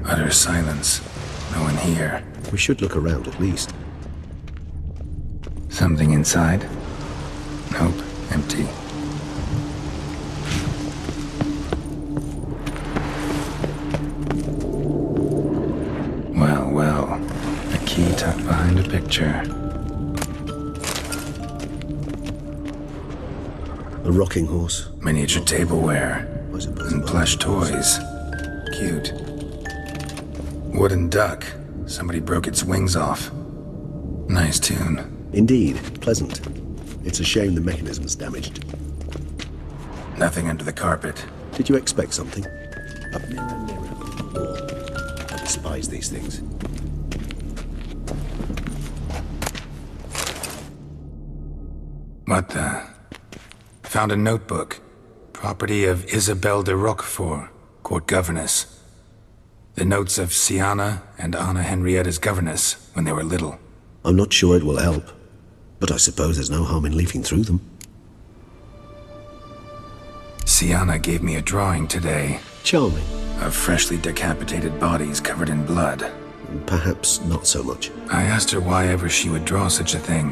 Utter silence. No one here. We should look around at least. Something inside? Nope, empty. Well, well. A key tucked behind a picture. A rocking horse. Miniature tableware. And plush toys. Cute. Wooden duck. Somebody broke its wings off. Nice tune. Indeed, pleasant. It's a shame the mechanism's damaged. Nothing under the carpet. Did you expect something? A mirror on the wall. I despise these things. What the? Found a notebook. Property of Isabelle de Roquefort, court governess. The notes of Sienna and Anna Henrietta's governess when they were little. I'm not sure it will help, but I suppose there's no harm in leafing through them. Sienna gave me a drawing today. Charming. Of freshly decapitated bodies covered in blood. Perhaps not so much. I asked her why ever she would draw such a thing.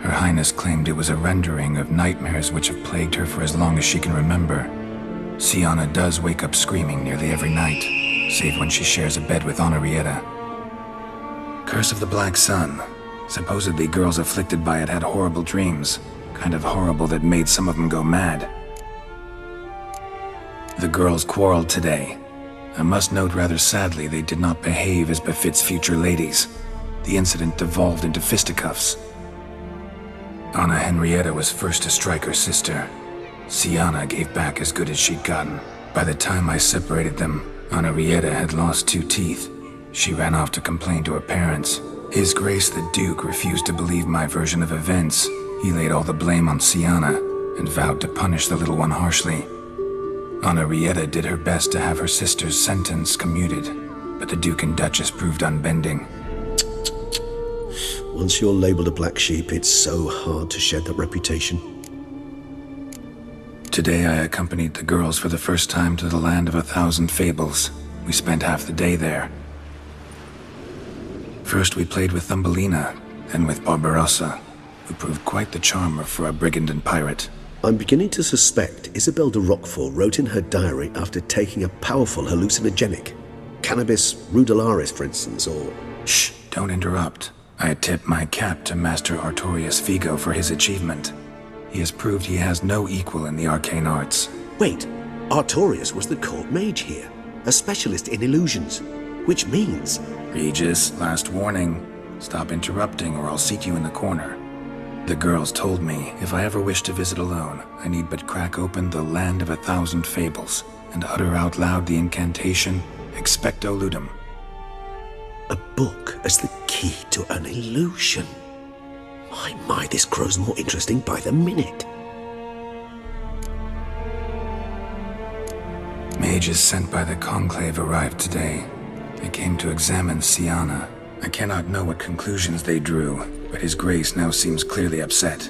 Her Highness claimed it was a rendering of nightmares which have plagued her for as long as she can remember. Sienna does wake up screaming nearly every night, save when she shares a bed with Henrietta. Curse of the Black Sun. Supposedly girls afflicted by it had horrible dreams. Kind of horrible that made some of them go mad. The girls quarreled today. I must note rather sadly they did not behave as befits future ladies. The incident devolved into fisticuffs. Anna Henrietta was first to strike her sister. Sienna gave back as good as she'd gotten. By the time I separated them, Henrietta had lost 2 teeth. She ran off to complain to her parents. His Grace the Duke refused to believe my version of events. He laid all the blame on Sienna and vowed to punish the little one harshly. Henrietta did her best to have her sister's sentence commuted, but the Duke and Duchess proved unbending. Once you're labeled a black sheep, it's so hard to shed that reputation. Today I accompanied the girls for the first time to the land of 1,000 Fables. We spent half the day there. First we played with Thumbelina, then with Barbarossa, who proved quite the charmer for a brigand and pirate. I'm beginning to suspect Isabelle de Roquefort wrote in her diary after taking a powerful hallucinogenic. Cannabis rudularis, for instance, or... Shh, don't interrupt. I tip my cap to Master Artorius Figo for his achievement. He has proved he has no equal in the arcane arts. Wait, Artorius was the court mage here, a specialist in illusions, which means... Regis, last warning. Stop interrupting or I'll seat you in the corner. The girls told me if I ever wish to visit alone, I need but crack open the land of 1,000 Fables and utter out loud the incantation, Expecto Ludum. A book as the key to an illusion. My, this grows more interesting by the minute. Mages sent by the Conclave arrived today. They came to examine Sienna. I cannot know what conclusions they drew, but His Grace now seems clearly upset.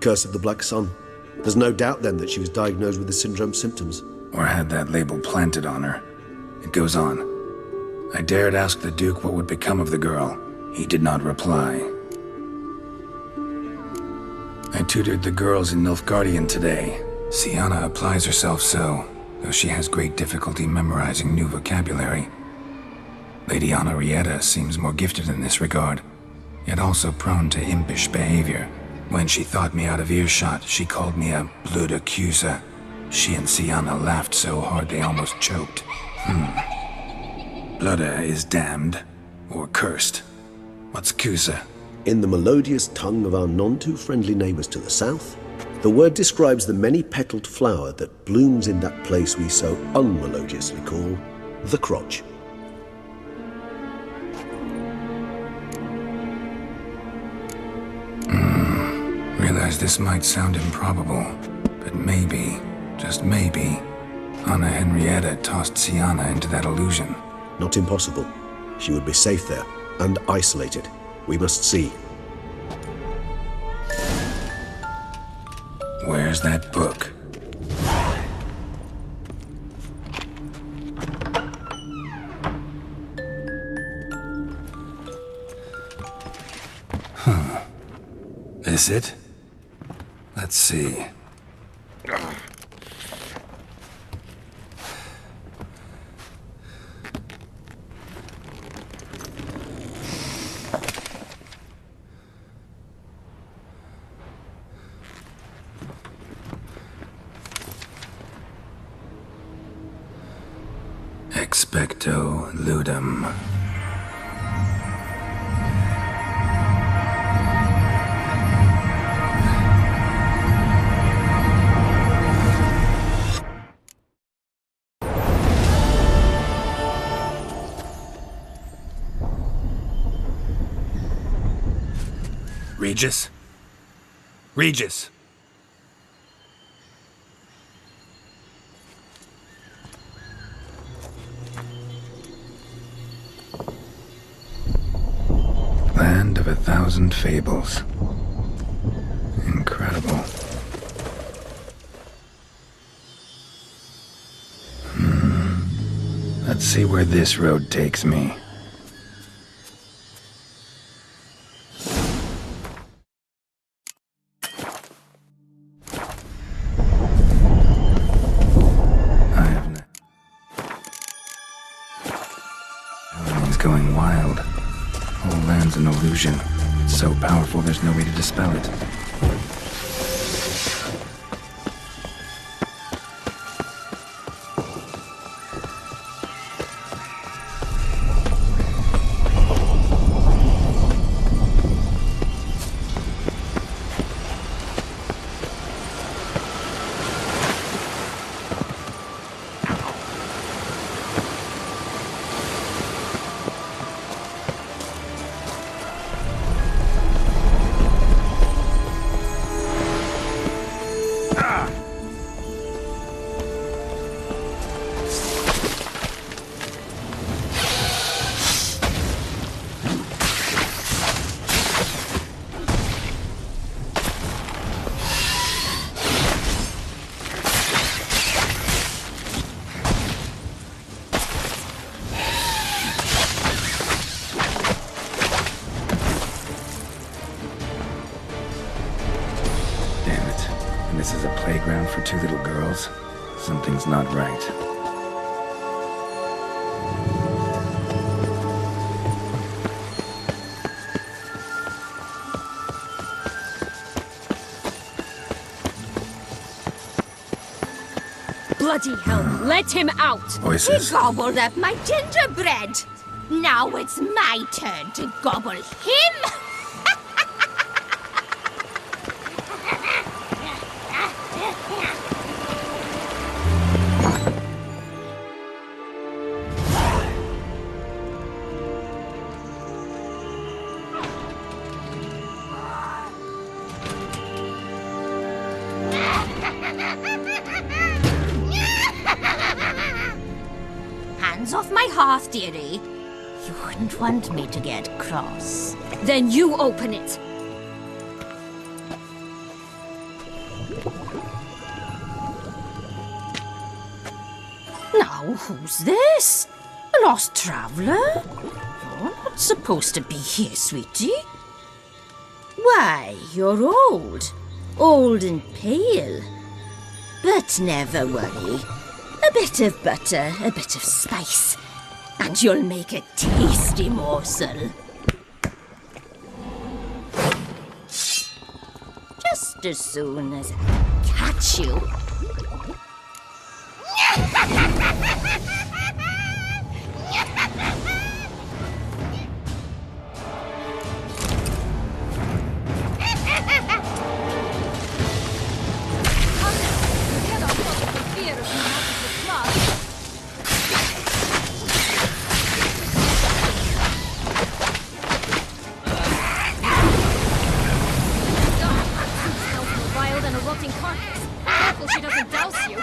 Curse of the Black Sun. There's no doubt then that she was diagnosed with the syndrome symptoms. Or had that label planted on her. It goes on. I dared ask the Duke what would become of the girl. He did not reply. I tutored the girls in Nilfgaardian today. Sienna applies herself so, though she has great difficulty memorizing new vocabulary. Lady Henrietta seems more gifted in this regard, yet also prone to impish behavior. When she thought me out of earshot, she called me a blood accuser. She and Sienna laughed so hard they almost choked. Blooda is damned, or cursed. What's Cusa? In the melodious tongue of our none-too-friendly neighbors to the south, the word describes the many-petaled flower that blooms in that place we so unmelodiously call the crotch. Realize this might sound improbable, but maybe, just maybe, Anna Henrietta tossed Sienna into that illusion. Not impossible. She would be safe there, and isolated. We must see. Where's that book? this it? Let's see. Expecto ludum. Regis? Regis! Land of 1,000 fables. Incredible. Let's see where this road takes me. He's going wild. Whole land's an illusion. It's so powerful there's no way to dispel it. This is a playground for two little girls. Something's not right. Bloody hell, let him out! Voices. He gobbled up my gingerbread. Now it's my turn to gobble him. Hands off my hearth, dearie. You wouldn't want me to get cross. Then you open it. Now, who's this? A lost traveler? You're not supposed to be here, sweetie. Why, you're old. Old and pale. But never worry. A bit of butter, a bit of spice, and you'll make a tasty morsel. Just as soon as I catch you. Wild and a rotting carcass. Careful she doesn't douse you.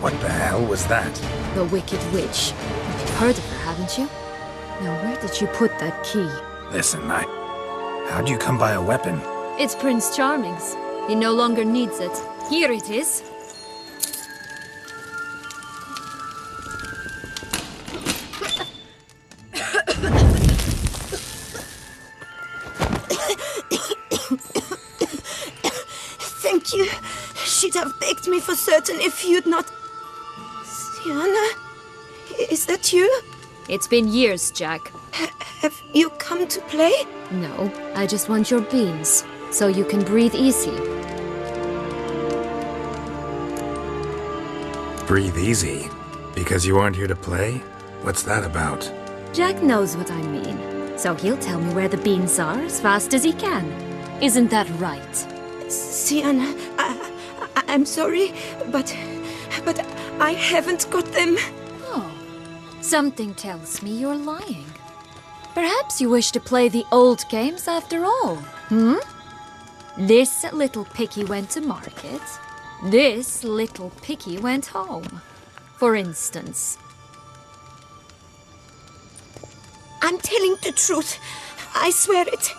What the hell was that? The Wicked Witch. You've heard of her, haven't you? Now, where did you put that key? Listen, how'd you come by a weapon? It's Prince Charming's. He no longer needs it. Here it is. Thank you. She'd have begged me for certain if you'd not... Sienna? Is that you? It's been years, Jack. Have you come to play? No, I just want your beans, so you can breathe easy. Breathe easy? Because you aren't here to play? What's that about? Jack knows what I mean, so he'll tell me where the beans are as fast as he can. Isn't that right? Sienna, I'm sorry, but I haven't got them. Oh, something tells me you're lying. Perhaps you wish to play the old games after all, hmm? This little picky went to market. This little picky went home, for instance. I'm telling the truth. I swear it.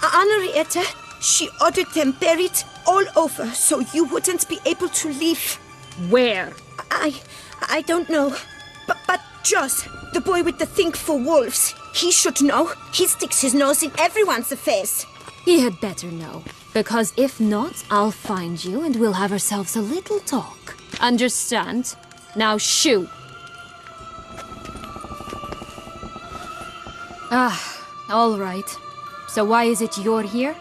Henrietta, she ordered them buried all over so you wouldn't be able to leave. Where? I don't know. But Joss, the boy with the thing for wolves, he should know. He sticks his nose in everyone's affairs. He had better know. Because if not, I'll find you and we'll have ourselves a little talk. Understand? Now shoo! All right. So why is it you're here?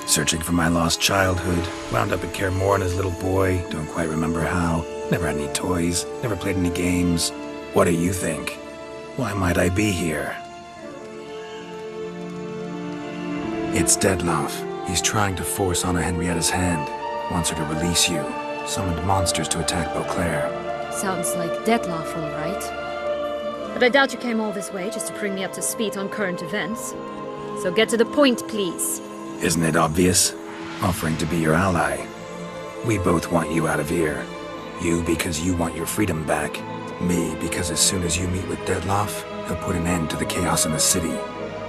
Searching for my lost childhood. Wound up at Kaer Morhen as a little boy. Don't quite remember how. Never had any toys. Never played any games. What do you think? Why might I be here? It's Dettlaff. He's trying to force Anna Henrietta's hand. Wants her to release you. Summoned monsters to attack Beauclair. Sounds like Dettlaff, all right. But I doubt you came all this way just to bring me up to speed on current events. So get to the point, please. Isn't it obvious? Offering to be your ally. We both want you out of here. You because you want your freedom back. Me because as soon as you meet with Dettlaff, he'll put an end to the chaos in the city.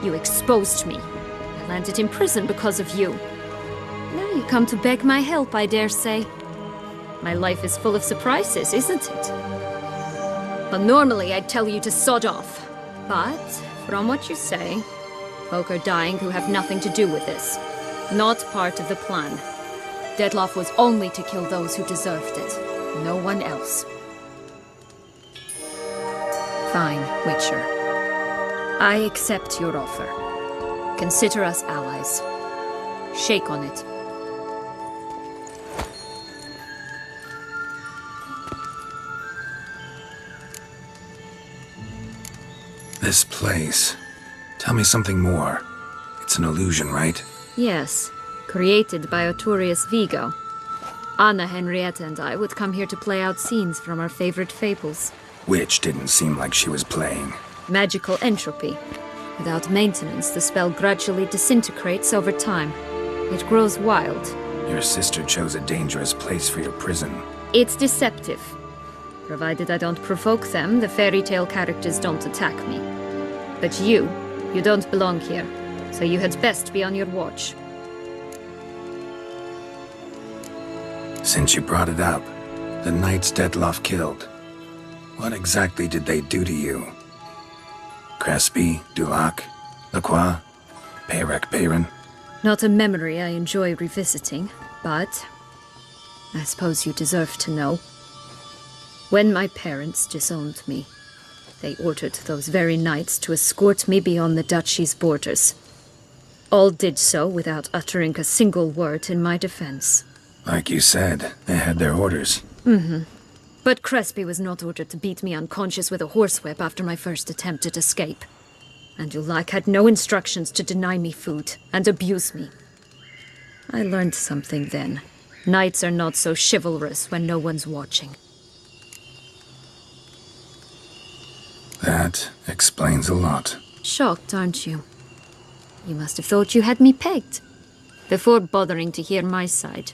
You exposed me. I landed in prison because of you. Now you come to beg my help, I dare say. My life is full of surprises, isn't it? Well, normally I'd tell you to sod off. But, from what you say, folk are dying who have nothing to do with this. Not part of the plan. Dettlaff was only to kill those who deserved it. No one else. Fine, Witcher. I accept your offer. Consider us allies. Shake on it. This place. Tell me something more. It's an illusion, right? Yes, created by Arturius Vigo. Anna, Henrietta, and I would come here to play out scenes from our favorite fables. Which didn't seem like she was playing. Magical entropy. Without maintenance, the spell gradually disintegrates over time. It grows wild. Your sister chose a dangerous place for your prison. It's deceptive. Provided I don't provoke them, the FairyTale characters don't attack me. But you don't belong here, so you had best be on your watch. Since you brought it up, the knights Dettlaff killed. What exactly did they do to you? Crespi, Dulac, Lacroix, Peyrek Peyron? Not a memory I enjoy revisiting, but I suppose you deserve to know. When my parents disowned me, they ordered those very knights to escort me beyond the duchy's borders. All did so without uttering a single word in my defense. Like you said, they had their orders. Mm-hmm. But Crespi was not ordered to beat me unconscious with a horsewhip after my first attempt at escape. And Dulac had no instructions to deny me food and abuse me. I learned something then. Knights are not so chivalrous when no one's watching. That explains a lot. Shocked, aren't you? You must have thought you had me pegged, before bothering to hear my side.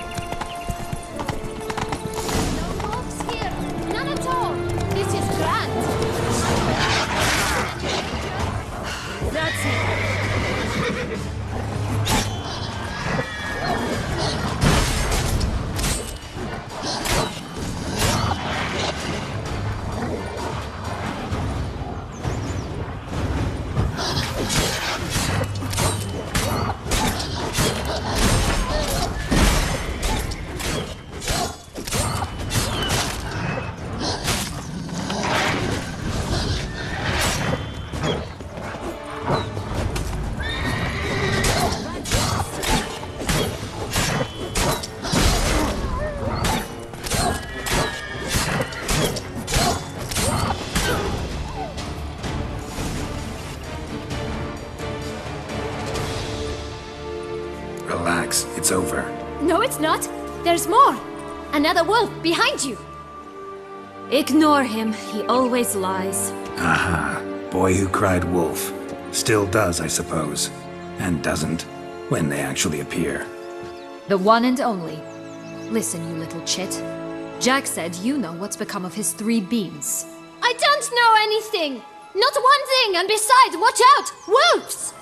Relax, it's over. No, it's not. There's more. Another wolf behind you. Ignore him. He always lies. Aha. Boy who cried wolf. Still does, I suppose. And doesn't, when they actually appear. The one and only. Listen, you little chit. Jack said you know what's become of his 3 beams. I don't know anything! Not one thing, and besides, watch out! Wolves!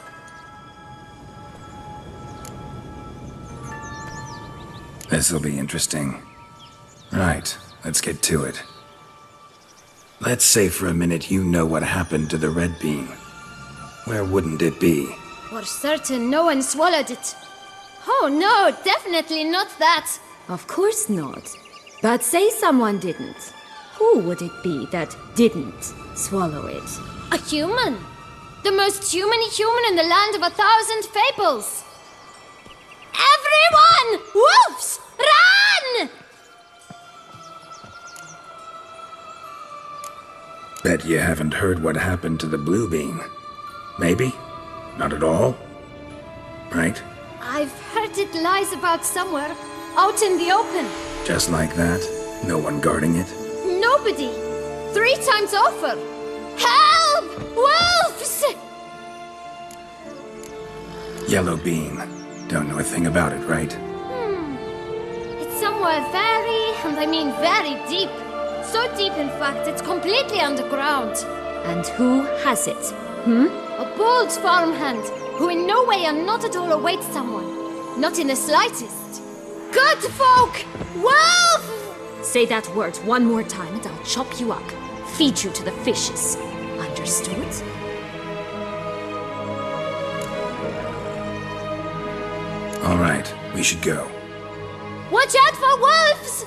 This'll be interesting. Right, let's get to it. Let's say for a minute you know what happened to the red bean. Where wouldn't it be? For certain, no one swallowed it. Oh no, definitely not that. Of course not. But say someone didn't. Who would it be that didn't swallow it? A human. The most human-y human in the land of 1,000 Fables. Everyone! Wolves! Run! Bet you haven't heard what happened to the blue bean. Maybe? Not at all? Right? I've heard it lies about somewhere, out in the open. Just like that? No one guarding it? Nobody. 3 times over. Help! Wolves! Yellow bean. Don't know a thing about it, right? It's somewhere very, and I mean very deep. So deep, in fact, it's completely underground. And who has it? A bold farmhand, who in no way and not at all awaits someone. Not in the slightest. Good folk! Wolf! Say that word one more time and I'll chop you up. Feed you to the fishes. Understood? All right, we should go. Watch out for wolves!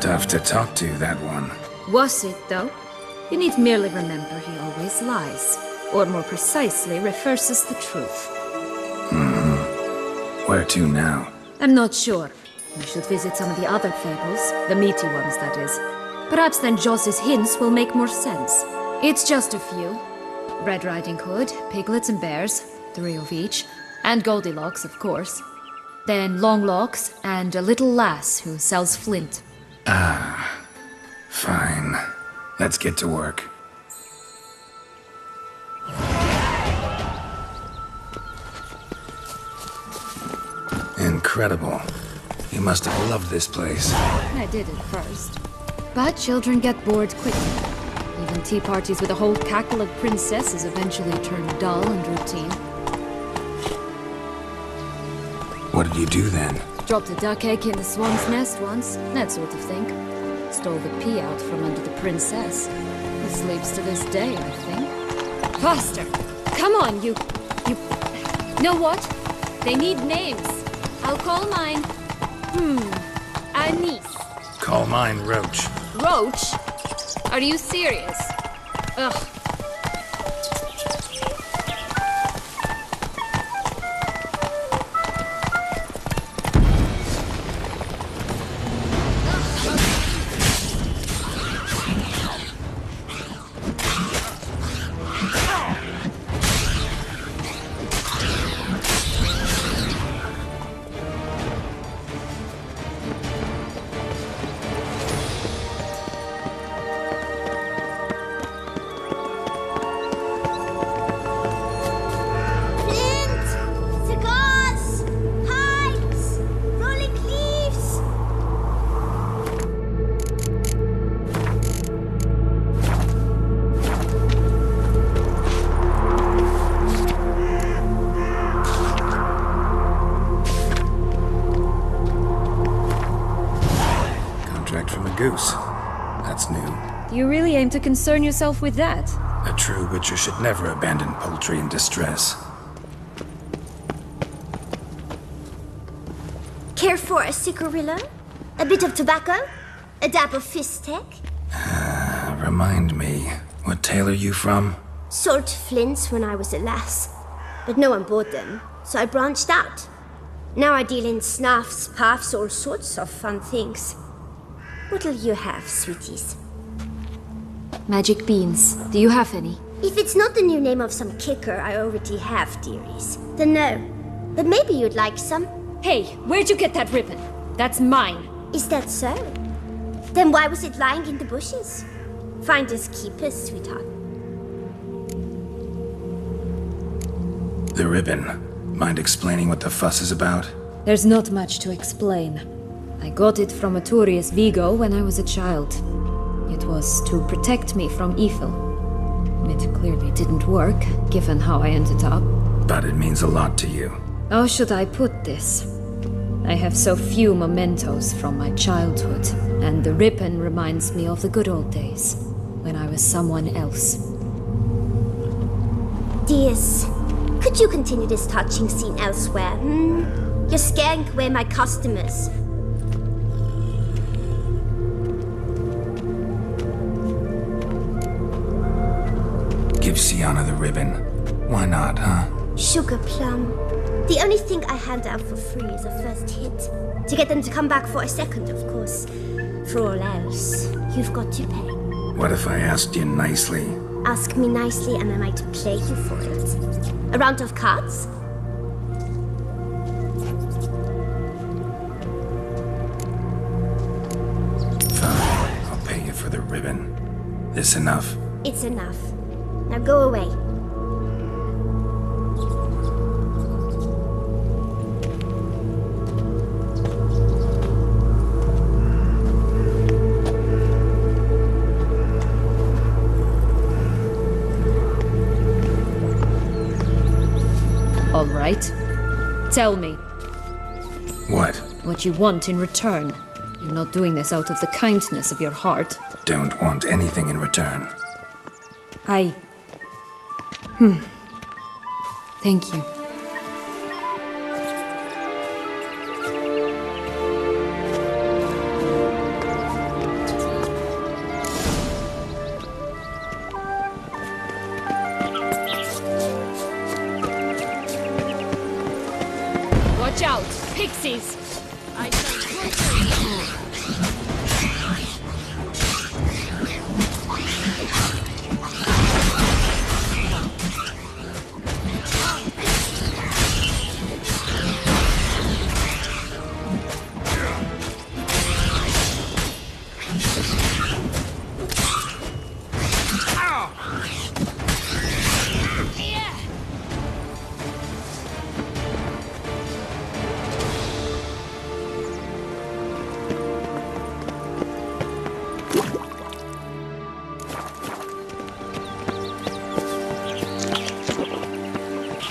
Tough to talk to, that one. Was it, though? You need merely remember he always lies. Or more precisely, reverses the truth. Where to now? I'm not sure. We should visit some of the other fables. The meaty ones, that is. Perhaps then Joss's hints will make more sense. It's just a few. Red Riding Hood, piglets and bears, 3 of each. And Goldilocks, of course. Then Longlocks, and a little lass who sells flint. Fine. Let's get to work. Incredible. You must have loved this place. I did at first. But children get bored quickly. Even tea parties with a whole cackle of princesses eventually turn dull and routine. What did you do then? Dropped a duck egg in the swan's nest once, that sort of thing. Stole the pea out from under the princess. Who sleeps to this day, I think. Faster! Come on, you... Know what? They need names. I'll call mine... Anise. Call mine Roach. Roach? Are you serious? Ugh. Goose. That's new. Do you really aim to concern yourself with that? A true witcher should never abandon poultry in distress. Care for a cigarillo? A bit of tobacco? A dab of fistek? Remind me, what tale are you from? Sold flints when I was a lass, but no one bought them, so I branched out. Now I deal in snuffs, puffs, all sorts of fun things. What'll you have, sweeties? Magic beans. Do you have any? If it's not the new name of some kicker I already have, dearies, then no. But maybe you'd like some. Hey, where'd you get that ribbon? That's mine. Is that so? Then why was it lying in the bushes? Finders keepers, sweetheart. The ribbon. Mind explaining what the fuss is about? There's not much to explain. I got it from a Turius Vigo when I was a child. It was to protect me from evil. It clearly didn't work, given how I ended up. But it means a lot to you. How should I put this? I have so few mementos from my childhood, and the ribbon reminds me of the good old days, when I was someone else. Dears, could you continue this touching scene elsewhere, You're scaring away my customers. Give Sienna the ribbon. Why not, huh? Sugar plum. The only thing I hand out for free is a first hit. To get them to come back for a second, of course. For all else, you've got to pay. What if I asked you nicely? Ask me nicely and I might play you for it. A round of cards? Fine, I'll pay you for the ribbon. This enough? It's enough. Now go away. All right. Tell me. What? What you want in return. You're not doing this out of the kindness of your heart. Don't want anything in return. Thank you. Watch out! Pixies!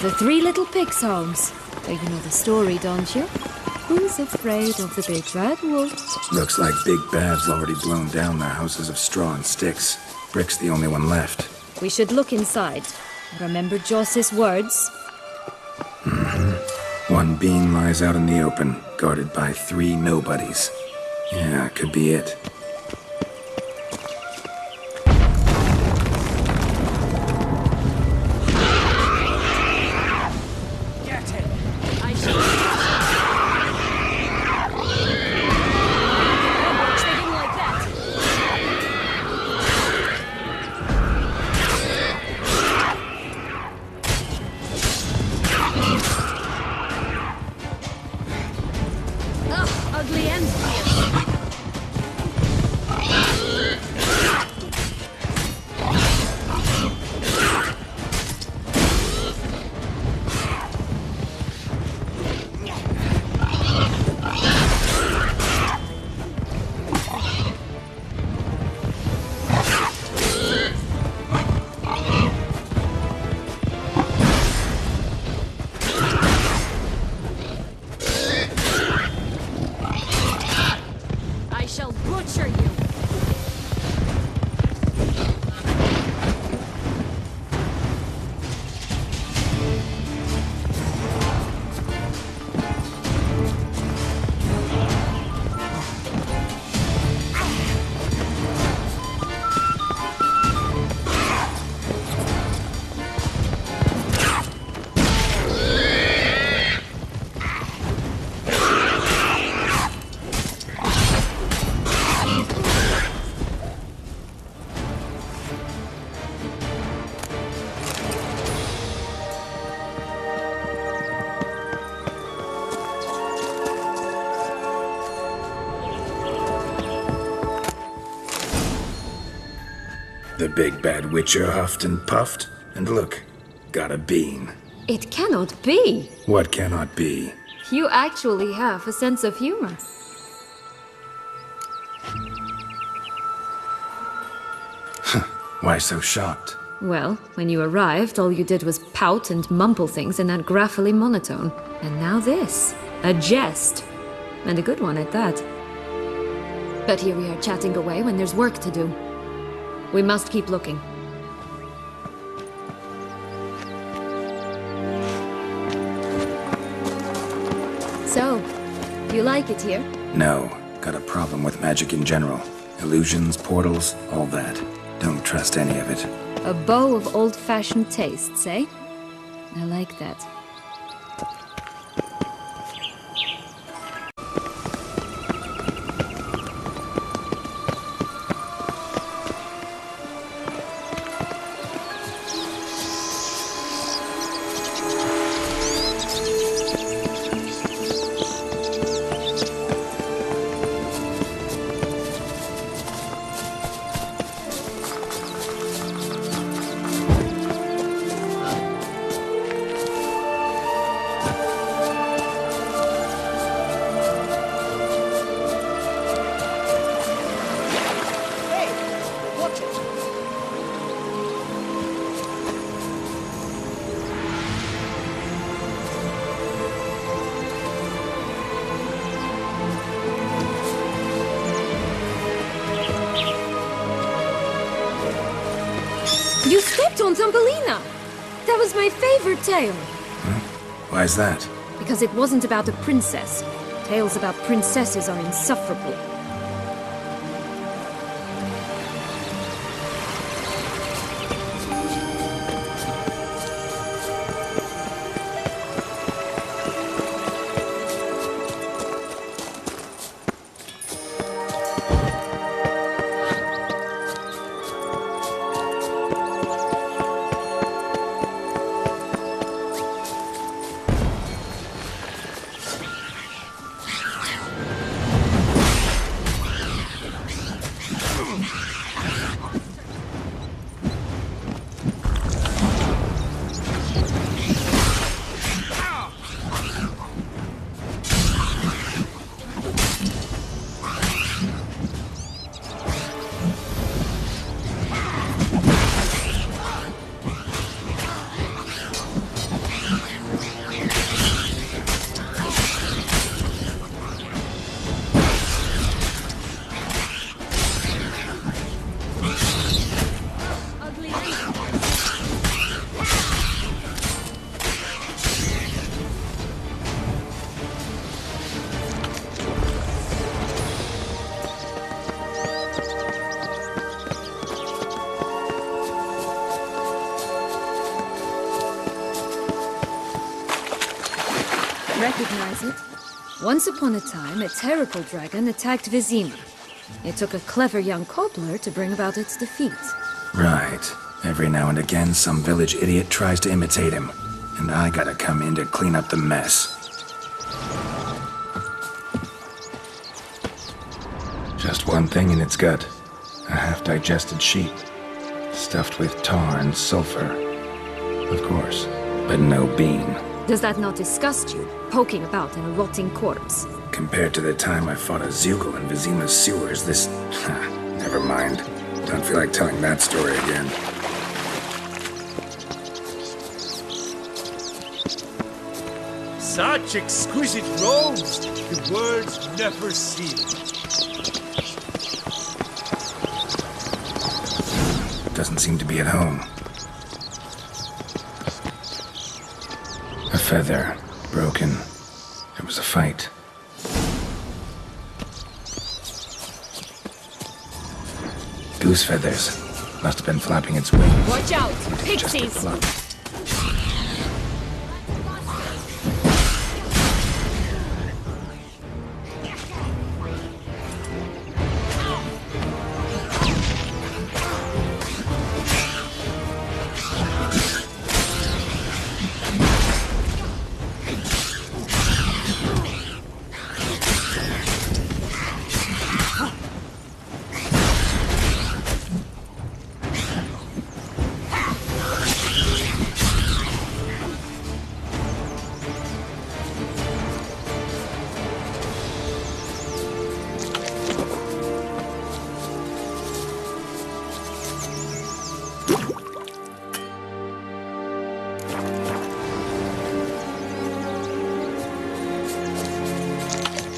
The Three Little Pigs' homes. You know the story, don't you? Who's afraid of the big bad wolf? Looks like Big Bad's already blown down their houses of straw and sticks. Brick's the only one left. We should look inside. Remember Joss's words? One being lies out in the open, guarded by 3 nobodies. Yeah, could be it. the big bad witcher huffed and puffed, and look, got a bean. It cannot be. What cannot be? You actually have a sense of humor. Why so shocked? Well, when you arrived, all you did was pout and mumble things in that graphically monotone. And now this. A jest. And a good one at that. But here we are chatting away when there's work to do. We must keep looking. So, you like it here? No, got a problem with magic in general. Illusions, portals, all that. Don't trust any of it. A bow of old-fashioned tastes, eh? I like that. You stepped on Thumbelina! That was my favorite tale. Why's that? Because it wasn't about a princess. Tales about princesses are insufferable. Recognize it? Once upon a time, a terrible dragon attacked Vizima. It took a clever young cobbler to bring about its defeat. Right. Every now and again, some village idiot tries to imitate him. And I gotta come in to clean up the mess. Just one thing in its gut. A half-digested sheep. Stuffed with tar and sulfur. Of course. But no bean. Does that not disgust you, poking about in a rotting corpse? Compared to the time I fought a Zeugl in Vizima's sewers, this... never mind. Don't feel like telling that story again. Such exquisite robes, the words never seen. Doesn't seem to be at home. A feather. Broken. There was a fight. Goose feathers. Must have been flapping its wings. Watch out! Just a Pixies! pluck.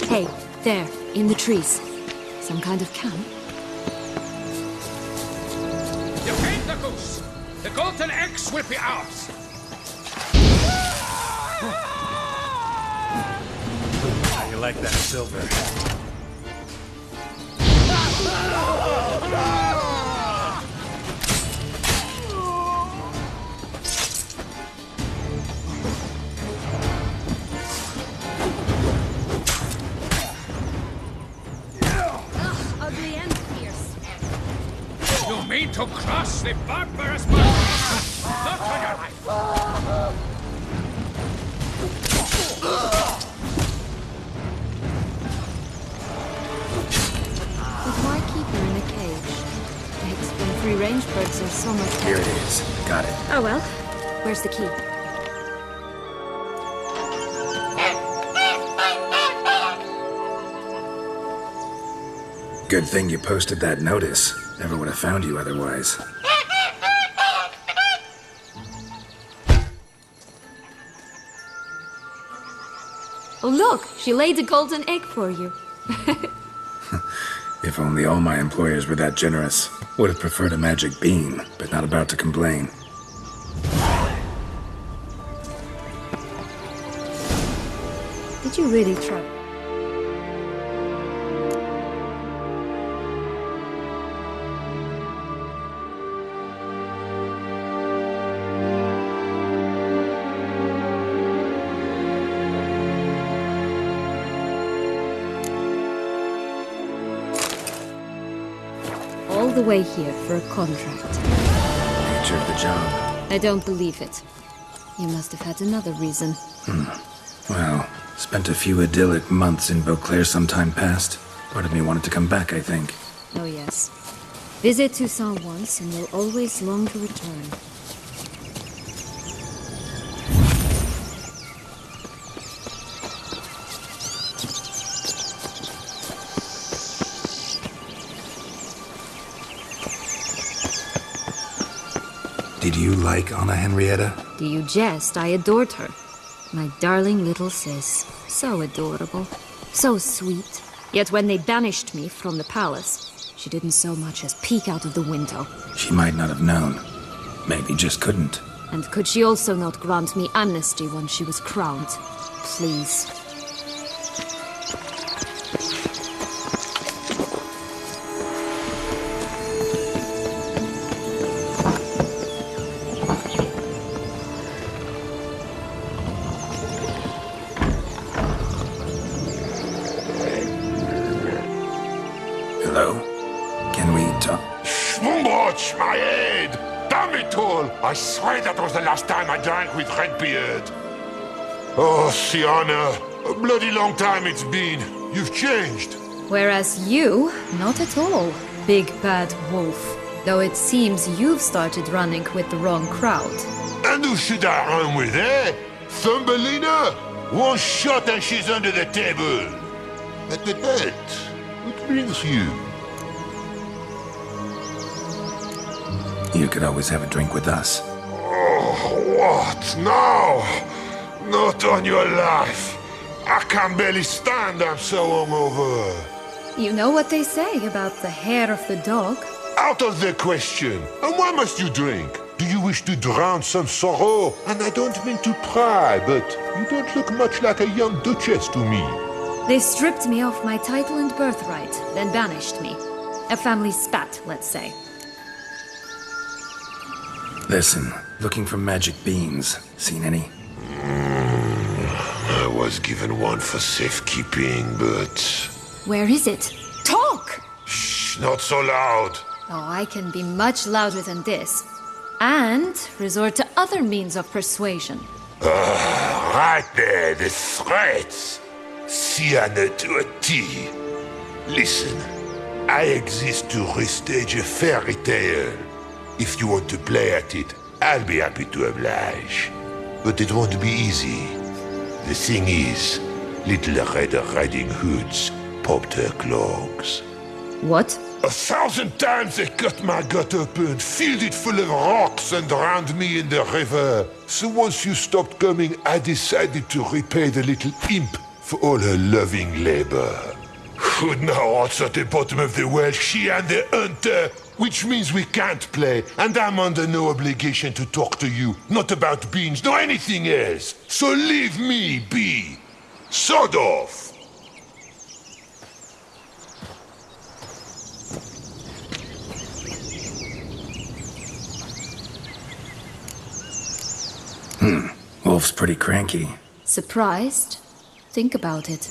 Hey, there, in the trees. Some kind of camp? You paint the goose. The golden eggs will be ours. How you like that silver? Ugly and fierce. You mean to cross the barbarous boundaries? Not on your life. But why keep her in a cage? Eggs from free-range birds are so much Here better. it is. Got it. Oh well. Where's the key? Good thing you posted that notice. Never would have found you otherwise. Oh look, she laid a golden egg for you. If only all my employers were that generous. Would have preferred a magic bean, but not about to complain. Did you really try? All the way here for a contract. Nature of the job. I don't believe it. You must have had another reason. Well, spent a few idyllic months in Beauclair some time past. Part of me wanted to come back, I think. Oh yes. Visit Toussaint once and you'll always long to return. Did you like Anna Henrietta? Do you jest? I adored her. My darling little sis. So adorable. So sweet. Yet when they banished me from the palace, she didn't so much as peek out of the window. She might not have known. Maybe just couldn't. And could she also not grant me amnesty when she was crowned? Please. Hello? Can we talk? Watch my head! Damn it all! I swear that was the last time I drank with Redbeard. Oh, Sienna, a bloody long time it's been. You've changed. Whereas you, not at all, big bad wolf. Though it seems you've started running with the wrong crowd. And who should I run with, eh? Thumbelina? One shot and she's under the table. But what brings you? You could always have a drink with us. Oh, what now? Not on your life. I can barely stand, I'm so hungover. You know what they say about the hair of the dog? Out of the question. And why must you drink? Do you wish to drown some sorrow? And I don't mean to pry, but you don't look much like a young duchess to me. They stripped me of my title and birthright, then banished me. A family spat, let's say. Listen, looking for magic beans. Seen any? I was given one for safekeeping, but... Where is it? Talk! Shh, not so loud. Oh, I can be much louder than this. And resort to other means of persuasion. Right there, the threats. Sienna to a T. Listen, I exist to restage a fairy tale. If you want to play at it, I'll be happy to oblige. But it won't be easy. The thing is, Little Red Riding Hoods popped her clogs. What? 1,000 times they cut my gut open, filled it full of rocks and drowned me in the river. So once you stopped coming, I decided to repay the little imp for all her loving labor. Who now rots at the bottom of the well, she and the hunter, which means we can't play, and I'm under no obligation to talk to you, not about beans, nor anything else. So leave me be. Sod off. Wolf's pretty cranky. Surprised? Think about it.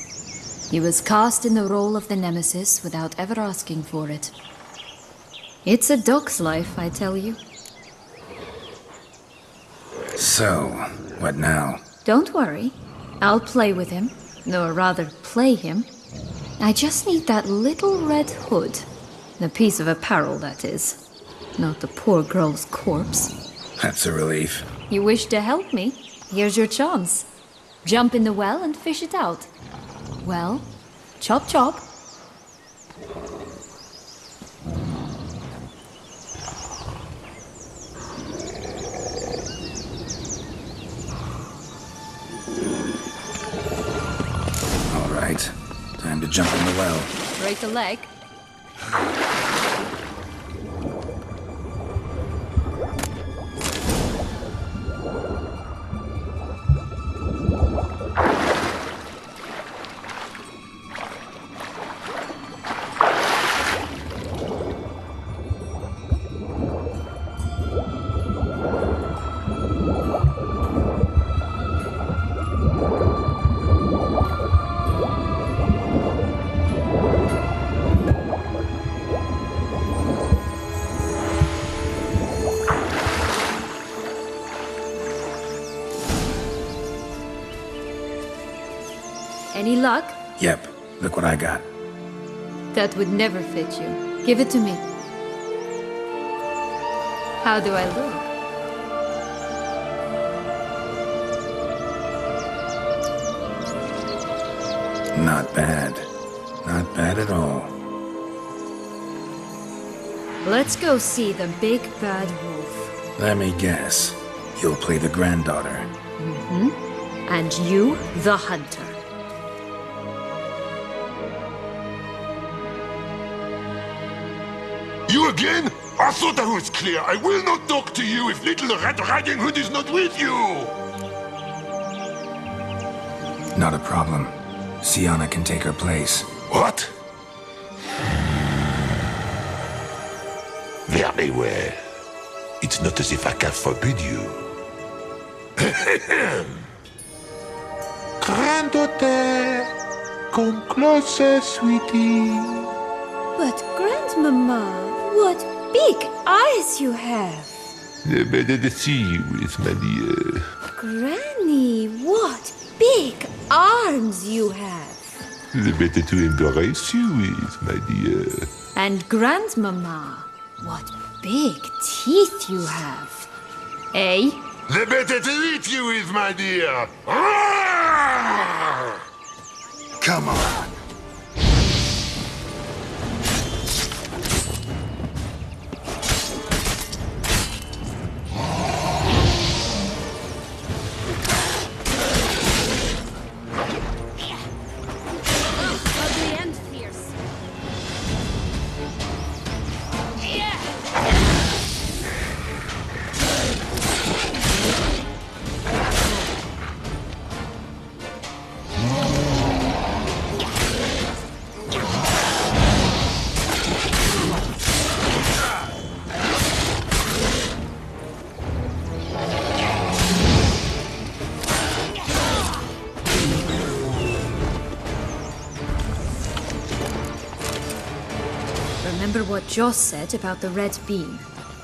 He was cast in the role of the Nemesis without ever asking for it. It's a dog's life, I tell you. So, what now? Don't worry. I'll play with him. Or rather, play him. I just need that little red hood. The piece of apparel, that is. Not the poor girl's corpse. That's a relief. You wish to help me? Here's your chance. Jump in the well and fish it out. Well, chop chop. All right, time to jump in the well. Break a leg. Any luck? Yep, look what I got. That would never fit you. Give it to me. How do I look? Not bad. Not bad at all. Let's go see the big bad wolf. Let me guess. You'll play the granddaughter. And you, the hunter. You again? I thought I was clear. I will not talk to you if little Red Riding Hood is not with you! Not a problem. Sienna can take her place. What? Very well. It's not as if I can forbid you. Granddaughter, come closer, sweetie. But, Grandmama, what big eyes you have! The better to see you with, my dear. Granny, what big arms you have! The better to embrace you with, my dear. And Grandmama, what big teeth you have. Eh? The better to eat you with, my dear. Come on. Remember what Joss said about the red bean.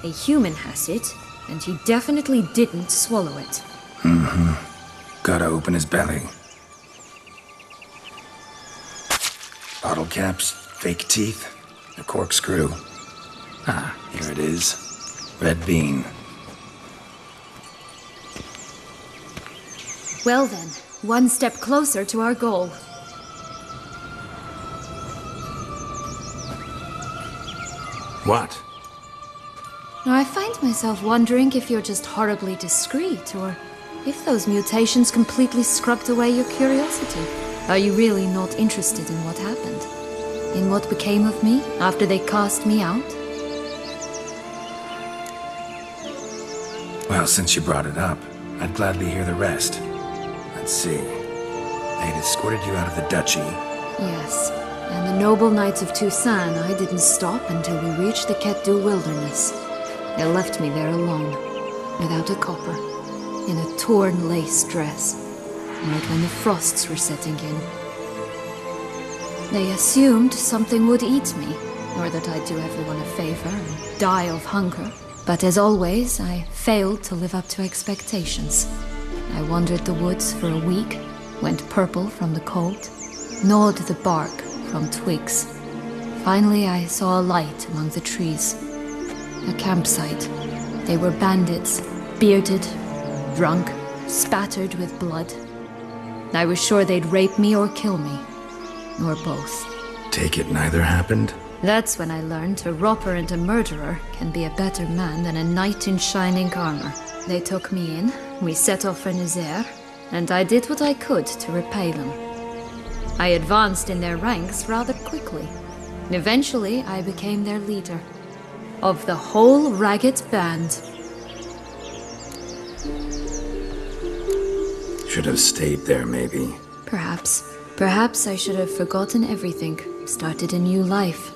A human has it, and he definitely didn't swallow it. Gotta open his belly. Bottle caps, fake teeth, a corkscrew. Ah, here it is. Red bean. Well then, one step closer to our goal. what? Now, I find myself wondering if you're just horribly discreet, or if those mutations completely scrubbed away your curiosity. Are you really not interested in what happened? In what became of me after they cast me out? Well, since you brought it up, I'd gladly hear the rest. Let's see. They had escorted you out of the duchy. Yes, and the noble knights of Toussaint, I didn't stop until we reached the Ketdu wilderness. They left me there alone, without a copper, in a torn lace dress, right when the frosts were setting in. They assumed something would eat me, or that I'd do everyone a favor and die of hunger. But as always, I failed to live up to expectations. I wandered the woods for a week, went purple from the cold, gnawed the bark from twigs. Finally, I saw a light among the trees. A campsite. They were bandits, bearded, drunk, spattered with blood. I was sure they'd rape me or kill me. Or both. Take it neither happened? That's when I learned a robber and a murderer can be a better man than a knight in shining armor. They took me in, we set off for Nazaire, and I did what I could to repay them. I advanced in their ranks rather quickly. Eventually, I became their leader. Of the whole ragged band. Should have stayed there, maybe. Perhaps. Perhaps I should have forgotten everything, started a new life.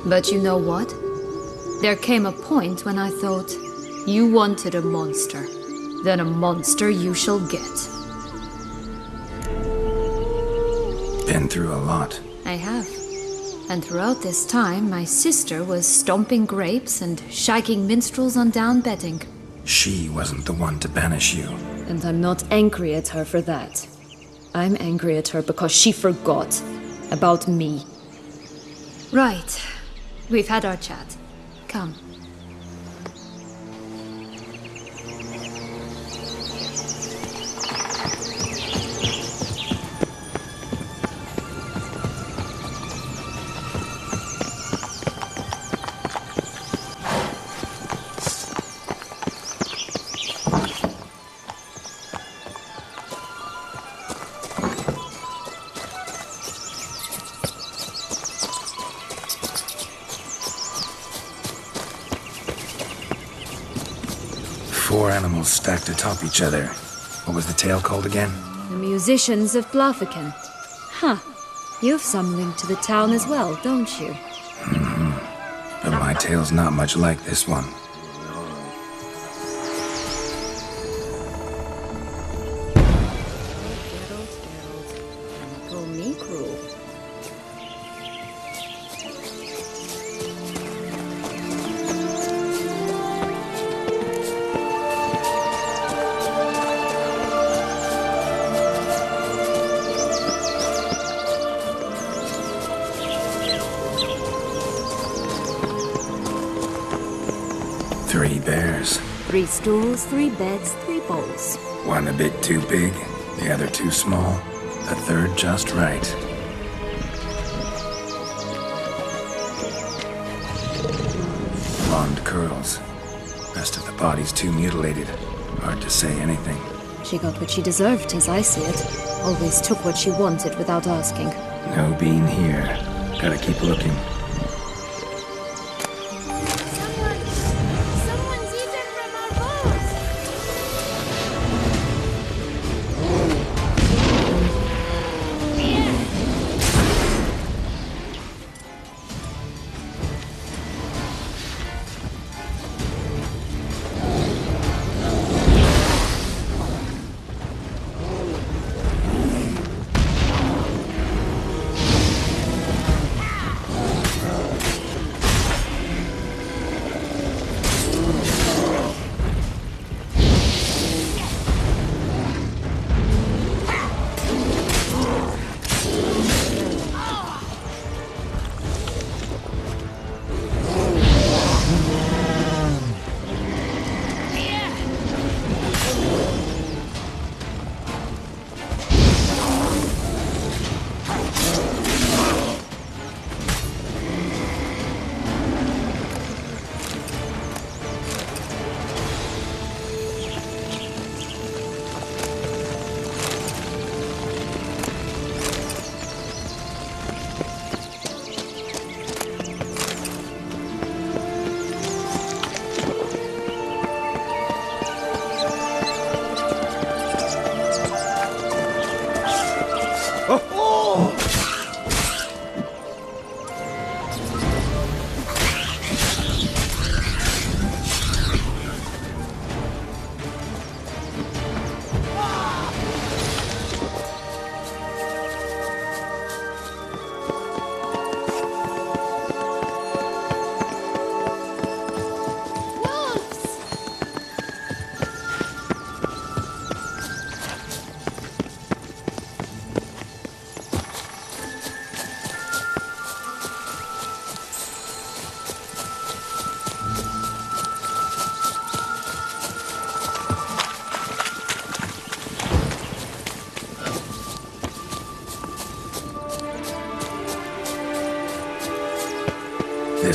But you know what? There came a point when I thought, you wanted a monster. Then a monster you shall get. Been through a lot. I have. And throughout this time, my sister was stomping grapes and shagging minstrels on down bedding. She wasn't the one to banish you. And I'm not angry at her for that. I'm angry at her because she forgot about me. Right. We've had our chat. Come. Four animals stacked atop each other. What was the tale called again? The musicians of Blaviken. Huh. You've some link to the town as well, don't you? Mm-hmm. But my tale's not much like this one. Call me cruel. Three bears. 3 stools, 3 beds, 3 bowls. One a bit too big, the other too small, the third just right. Blonde curls. Rest of the body's too mutilated. Hard to say anything. She got what she deserved, as I see it. Always took what she wanted without asking. No bean here. Gotta keep looking. Someone's eaten from our bowls!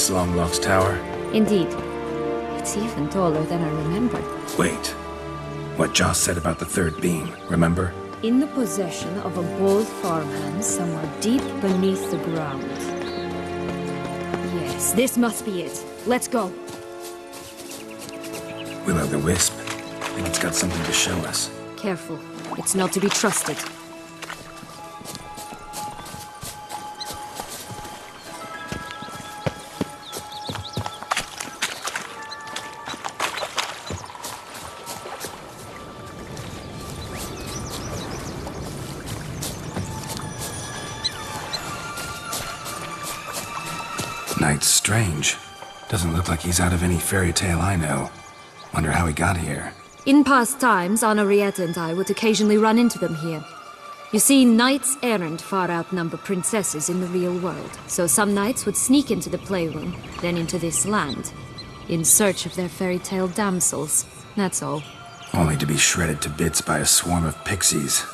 this Longlock's tower? Indeed. It's even taller than I remembered. Wait. What Joss said about the third being, remember? In the possession of a bold farmhand somewhere deep beneath the ground. Yes, this must be it. Let's go. Will-o'-the-wisp. I think it's got something to show us. Careful. It's not to be trusted. Knight's strange. Doesn't look like he's out of any fairy tale I know. Wonder how he got here. In past times, Henrietta and I would occasionally run into them here. You see, knights errant far outnumber princesses in the real world. So some knights would sneak into the playroom, then into this land, in search of their fairy tale damsels. That's all. Only to be shredded to bits by a swarm of pixies.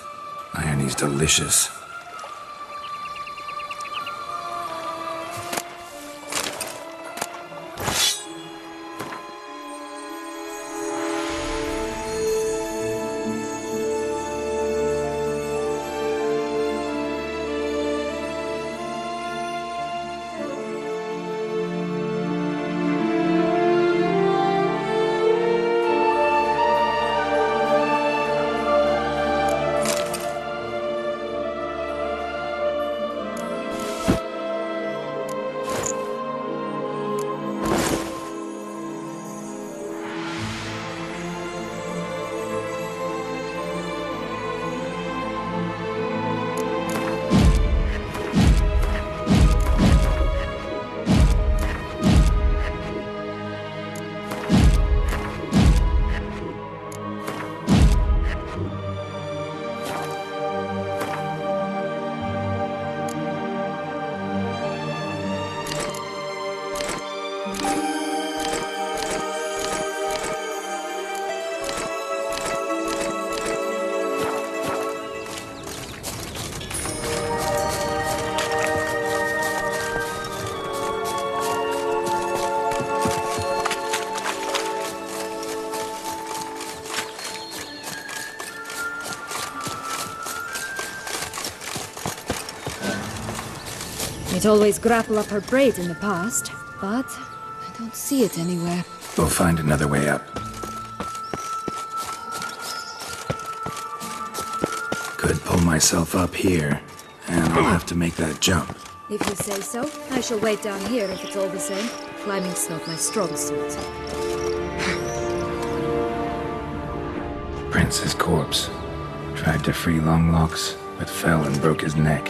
Irony's delicious. It always grapple up her braid in the past, but I don't see it anywhere. We'll find another way up. Could pull myself up here, and I'll have to make that jump. If you say so, I shall wait down here if it's all the same. Climbing's not my strong suit. Prince's corpse. Tried to free Longlocks, but fell and broke his neck.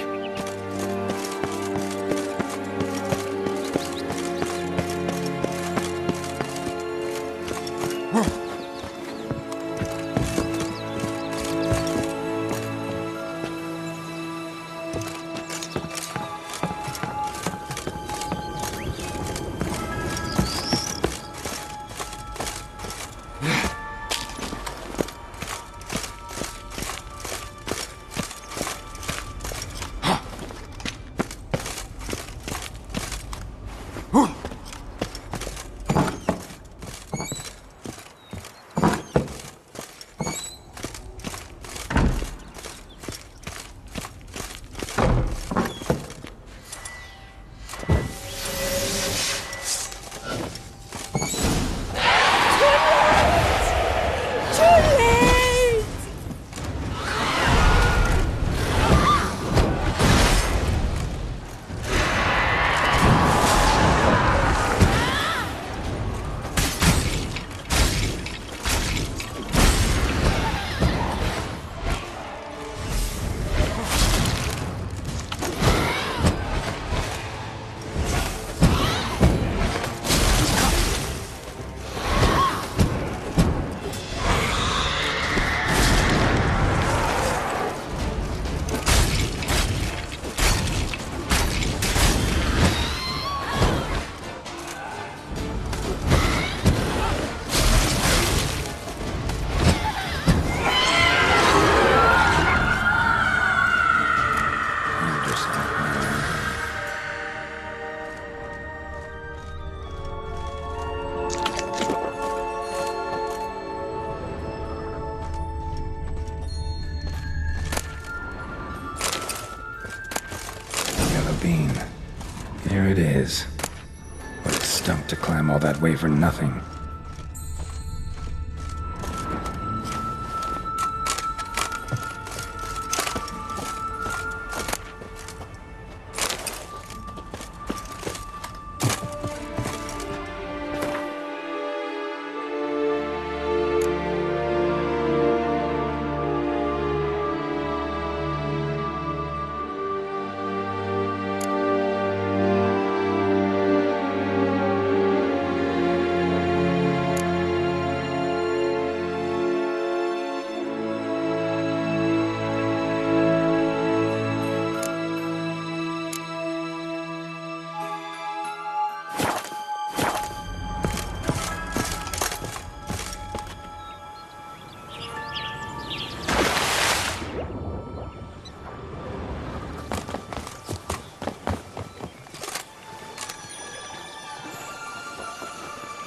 is. But it stunk to climb all that way for nothing.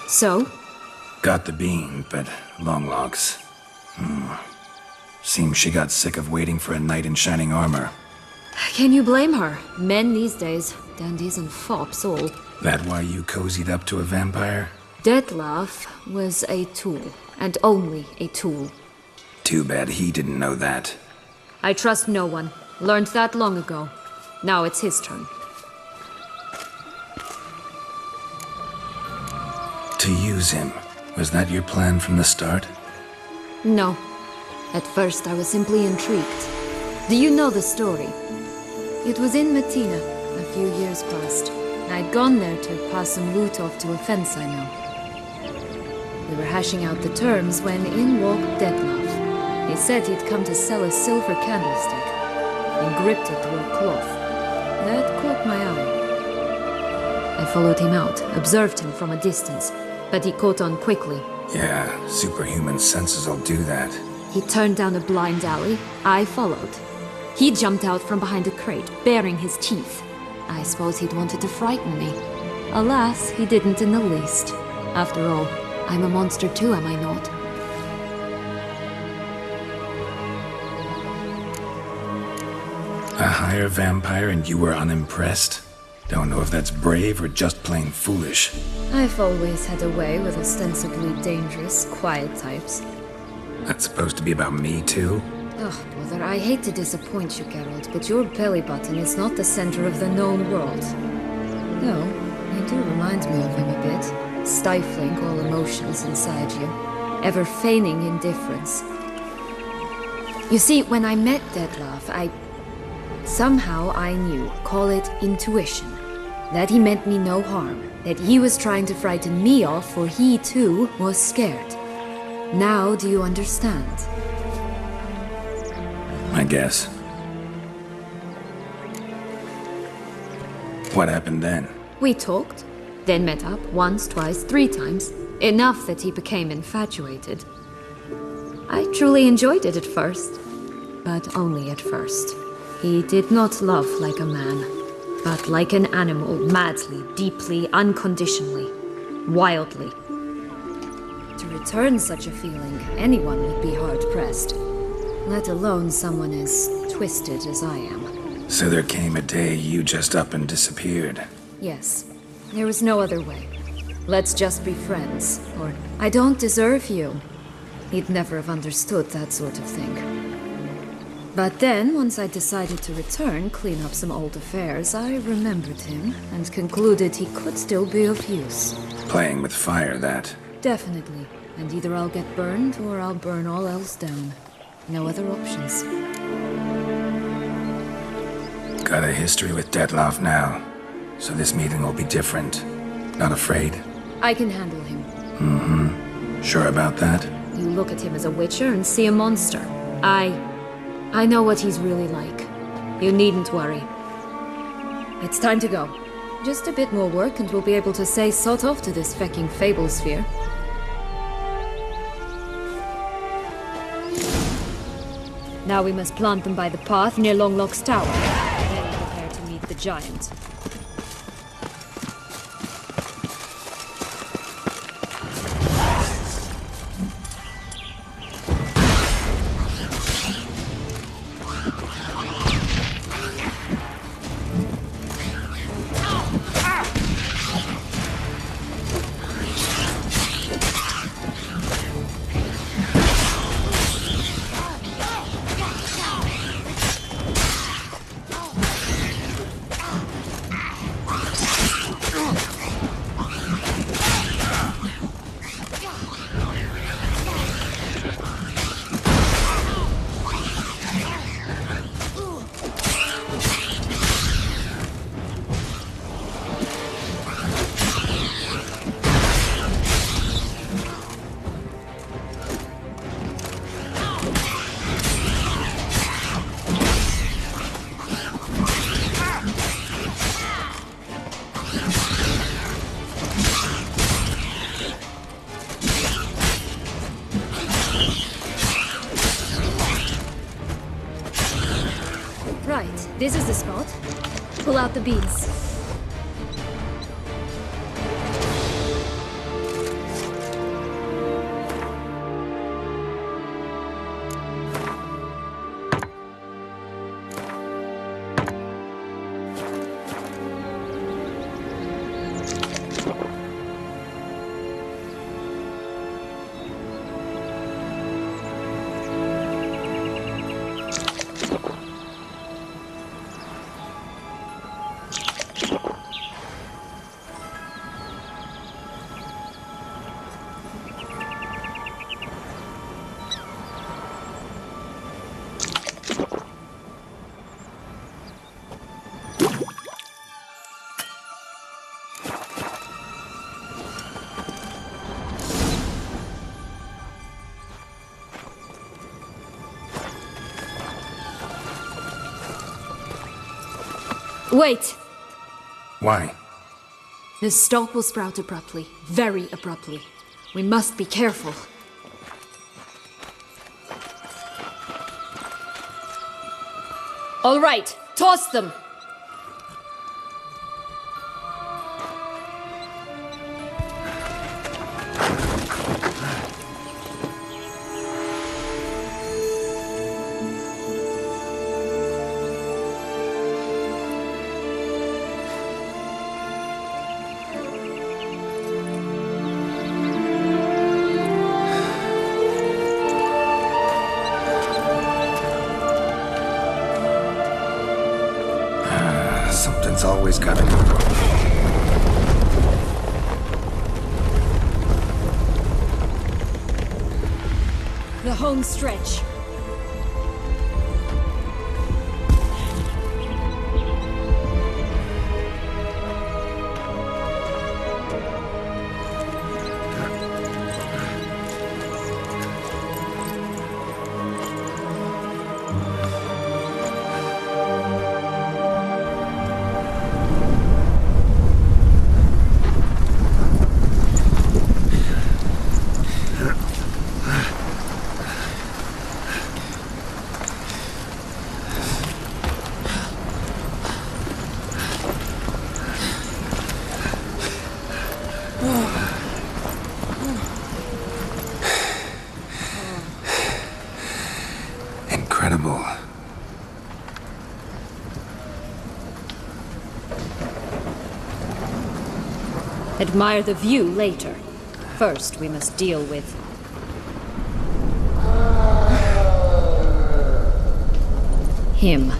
So? Got the bean, but long logs. Seems she got sick of waiting for a knight in shining armor. Can you blame her? Men these days, dandies and fops all. That why you cozied up to a vampire? Detlef was a tool, and only a tool. Too bad he didn't know that. I trust no one. Learned that long ago. Now it's his turn. To use him. Was that your plan from the start? No. At first I was simply intrigued. Do you know the story? It was in Matina, a few years past. I'd gone there to pass some loot off to a fence I know. We were hashing out the terms when in walked Detlef. He said he'd come to sell a silver candlestick, and gripped it through a cloth. That caught my eye. I followed him out, observed him from a distance, but he caught on quickly. Yeah, superhuman senses will do that. He turned down a blind alley. I followed. He jumped out from behind a crate, baring his teeth. I suppose he'd wanted to frighten me. Alas, he didn't in the least. After all, I'm a monster too, am I not? A higher vampire and you were unimpressed? Don't know if that's brave or just plain foolish. I've always had a way with ostensibly dangerous, quiet types. That's supposed to be about me too? Ugh, brother, I hate to disappoint you, Geralt, but your belly button is not the center of the known world. Though, you do remind me of him a bit. Stifling all emotions inside you. Ever feigning indifference. You see, when I met Detlef, somehow I knew, call it intuition, that he meant me no harm, that he was trying to frighten me off, for he too was scared. Now do you understand? I guess. What happened then? We talked, then met up once, twice, 3 times, enough that he became infatuated. I truly enjoyed it at first, but only at first. He did not love like a man, but like an animal, madly, deeply, unconditionally, wildly. To return such a feeling, anyone would be hard-pressed, let alone someone as twisted as I am. So there came a day you just up and disappeared. Yes, there was no other way. Let's just be friends, or I don't deserve you. He'd never have understood that sort of thing. But then, once I decided to return, clean up some old affairs, I remembered him and concluded he could still be of use. Playing with fire, that. Definitely. And either I'll get burned or I'll burn all else down. No other options. Got a history with Detlef now, so this meeting will be different. Not afraid? I can handle him. Mm-hmm. Sure about that? You look at him as a witcher and see a monster. I know what he's really like. You needn't worry. It's time to go. Just a bit more work and we'll be able to say sod off to this fecking fable sphere. Now we must plant them by the path near Longlock's tower. Then prepare to meet the giant. This is the spot. Pull out the beans. Wait! Why? The stalk will sprout abruptly. Very abruptly. We must be careful. All right, toss them! Something's always gotta go wrong. The home stretch. Incredible. Admire the view later. First, we must deal with... him.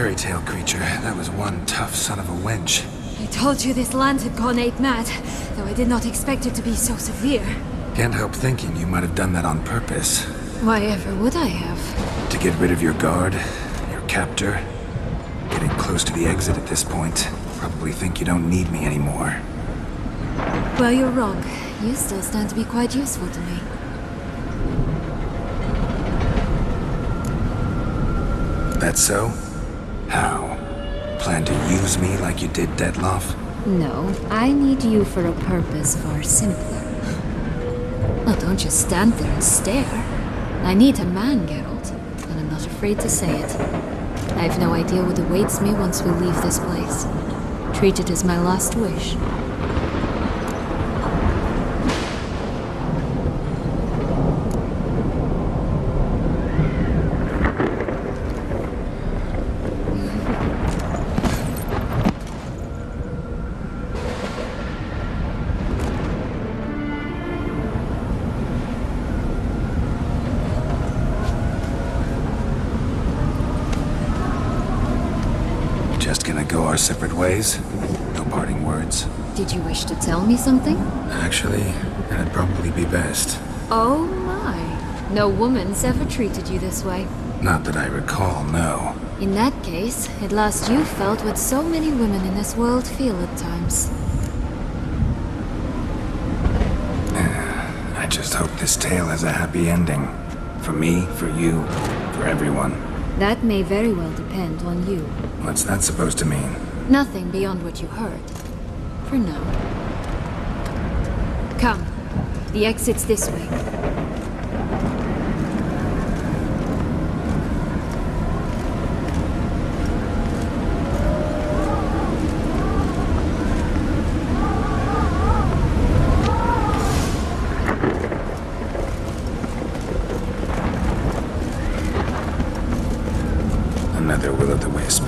FairyTale creature. That was one tough son of a wench. I told you this land had gone ape mad, though I did not expect it to be so severe. Can't help thinking you might have done that on purpose. Why ever would I have? To get rid of your guard, your captor. Getting close to the exit at this point. Probably think you don't need me anymore. Well, you're wrong. You still stand to be quite useful to me. That's so? How? Plan to use me like you did Detloff? No, I need you for a purpose far simpler. Well, don't just stand there and stare. I need a man, Geralt, and I'm not afraid to say it. I have no idea what awaits me once we leave this place. Treat it as my last wish. Just gonna go our separate ways? No parting words? Did you wish to tell me something? Actually, that'd probably be best. Oh my. No woman's ever treated you this way. Not that I recall, no. In that case, at last you felt what so many women in this world feel at times. I just hope this tale has a happy ending. For me, for you, for everyone. That may very well depend on you. What's that supposed to mean? Nothing beyond what you heard. For now. Come. The exit's this way. Another will-o'-the-wisp.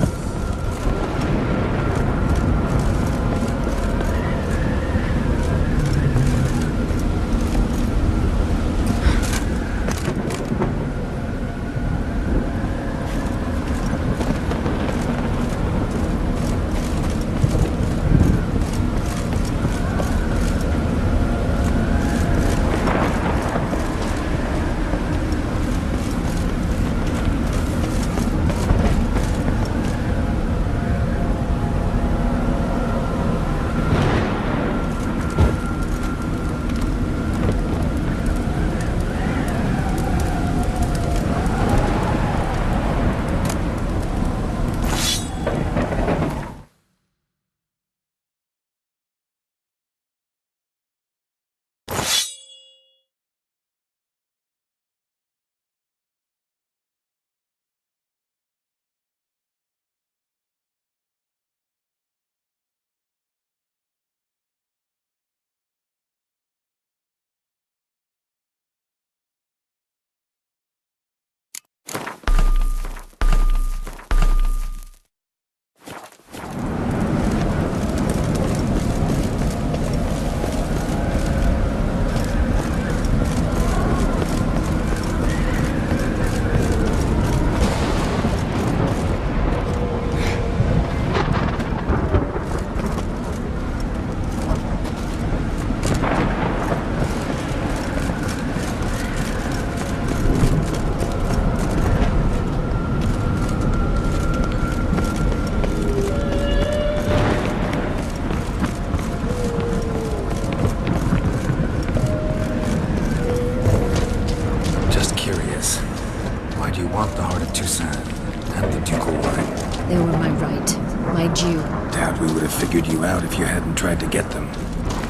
They were my right, my due. Doubt we would have figured you out if you hadn't tried to get them.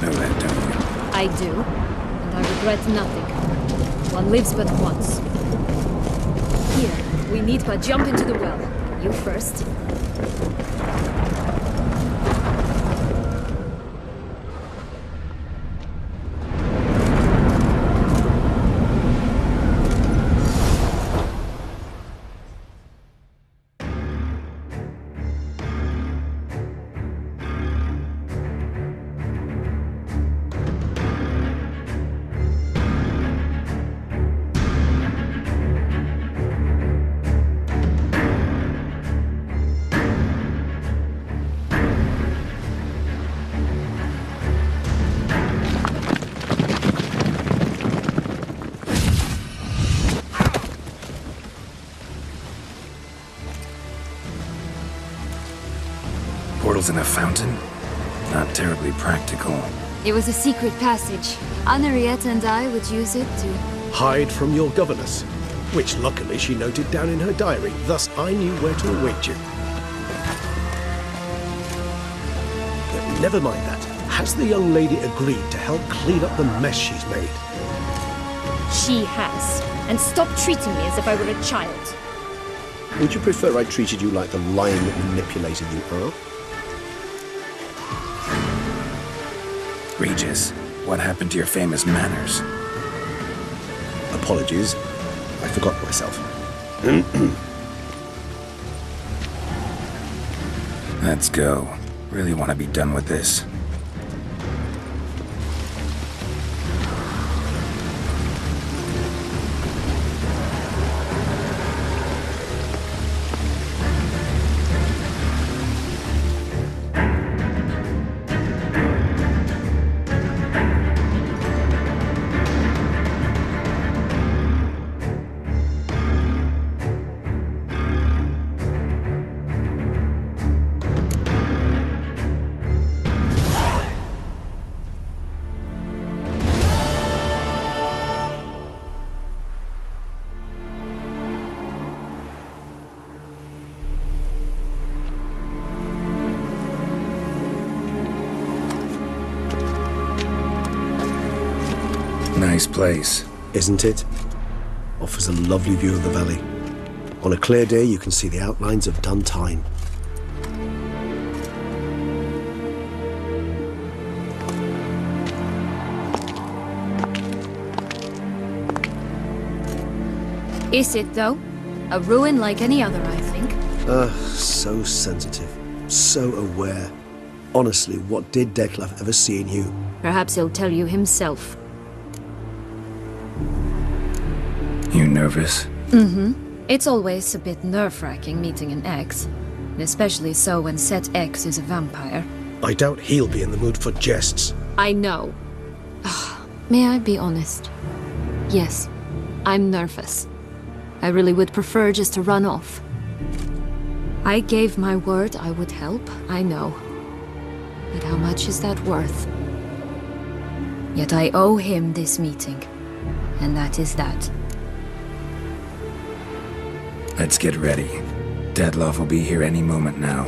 Know that, don't you? I do, and I regret nothing. One lives but once. Here, we need but jump into the well. You first. crystals in a fountain? Not terribly practical. It was a secret passage. Henriette and I would use it to... Hide from your governess, which luckily she noted down in her diary, thus I knew where to await you. But never mind that. Has the young lady agreed to help clean up the mess she's made? She has. And stop treating me as if I were a child. Would you prefer I treated you like the lying manipulator you are? Regis, what happened to your famous manners? Apologies, I forgot myself. Let's go. Really want to be done with this. Nice place. Isn't it? Offers a lovely view of the valley. On a clear day, you can see the outlines of Duntine. Is it, though? A ruin like any other, I think. So sensitive. So aware. Honestly, what did Detlef ever see in you? Perhaps he'll tell you himself. You nervous? It's always a bit nerve-wracking meeting an ex. And especially so when said ex is a vampire. I doubt he'll be in the mood for jests. I know. May I be honest? Yes, I'm nervous. I really would prefer just to run off. I gave my word I would help, I know. But how much is that worth? Yet I owe him this meeting. And that is that. Let's get ready. Detlef will be here any moment now.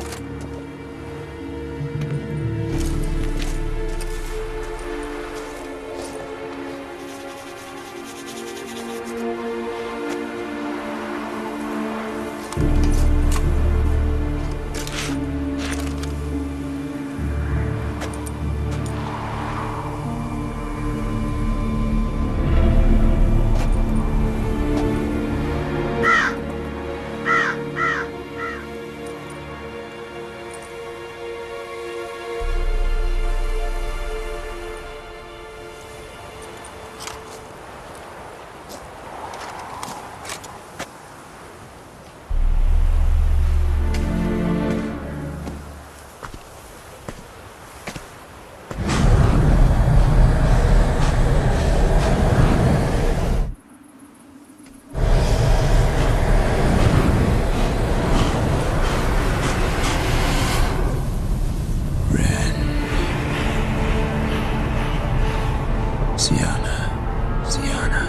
Sienna,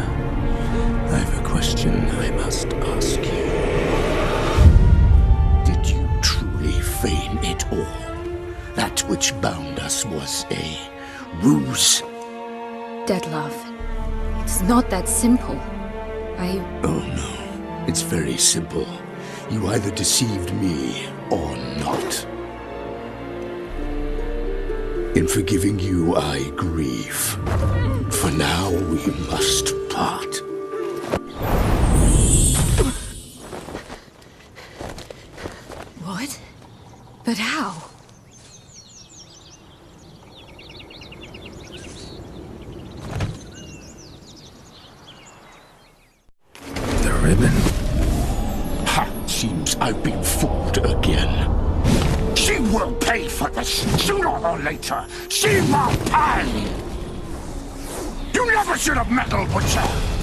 I've a question I must ask you. Did you truly feign it all? That which bound us was a ruse? Detlef, it's not that simple. Oh no, it's very simple. You either deceived me or not. In forgiving you, I grieve. For now, we must part. What? But how? The ribbon? Ha! Seems I've been fooled again. She will pay for this, sooner or later. She will pay! You never should have meddled with her!